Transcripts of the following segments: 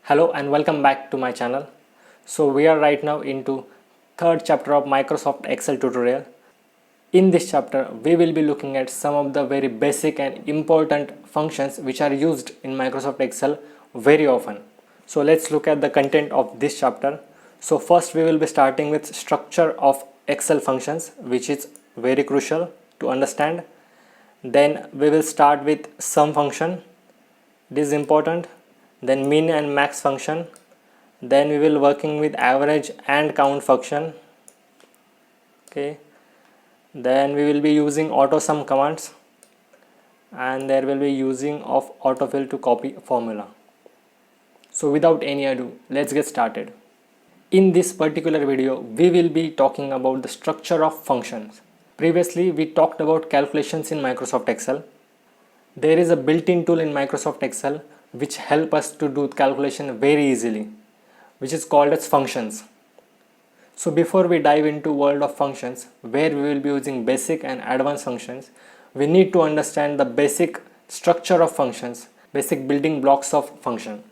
Hello and welcome back to my channel. So we are right now into third chapter of Microsoft Excel tutorial. In this chapter we will be looking at some of the very basic and important functions which are used in Microsoft Excel very often. So let's look at the content of this chapter. So first we will be starting with structure of Excel functions, which is very crucial to understand. Then we will start with sum function. This is important. Then min and max function. Then we will working with average and count function. Okay. Then we will be using AutoSum commands, and there will be using of autofill to copy formula. So without any ado, let's get started. In this particular video, we will be talking about the structure of functions. Previously, we talked about calculations in Microsoft Excel. There is a built-in tool in Microsoft Excel which help us to do calculation very easily, which is called as functions. So before we dive into world of functions, where we will be using basic and advanced functions, we need to understand the basic structure of functions, basic building blocks of function.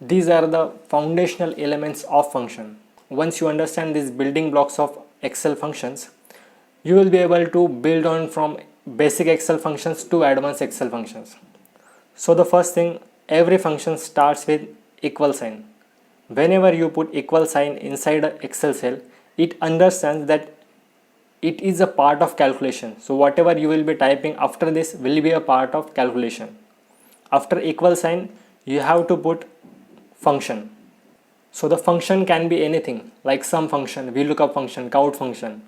These are the foundational elements of function. Once you understand these building blocks of Excel functions, you will be able to build on from basic Excel functions to advanced Excel functions. So the first thing, every function starts with equal sign. Whenever you put equal sign inside an Excel cell, it understands that it is a part of calculation. So whatever you will be typing after this will be a part of calculation. After equal sign, you have to put function. So the function can be anything like sum function, VLOOKUP function, count function.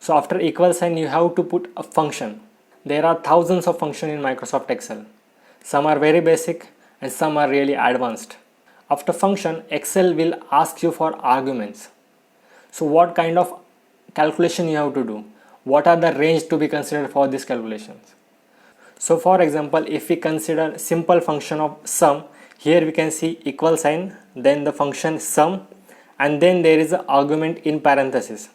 So after equal sign, you have to put a function. There are thousands of functions in Microsoft Excel. Some are very basic and some are really advanced. After function, Excel will ask you for arguments. So what kind of calculation you have to do? What are the range to be considered for these calculations? So for example, if we consider simple function of sum, here we can see equal sign, then the function sum, and then there is an argument in parenthesis.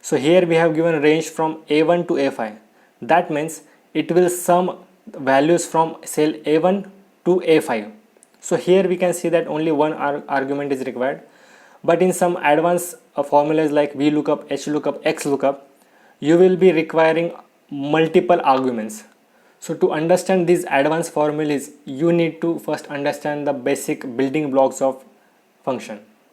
So here we have given range from A1 to A5. That means it will sum values from cell A1 to A5. So here we can see that only one argument is required. But in some advanced formulas like VLOOKUP, HLOOKUP, XLOOKUP, you will be requiring multiple arguments. So to understand these advanced formulas, you need to first understand the basic building blocks of function.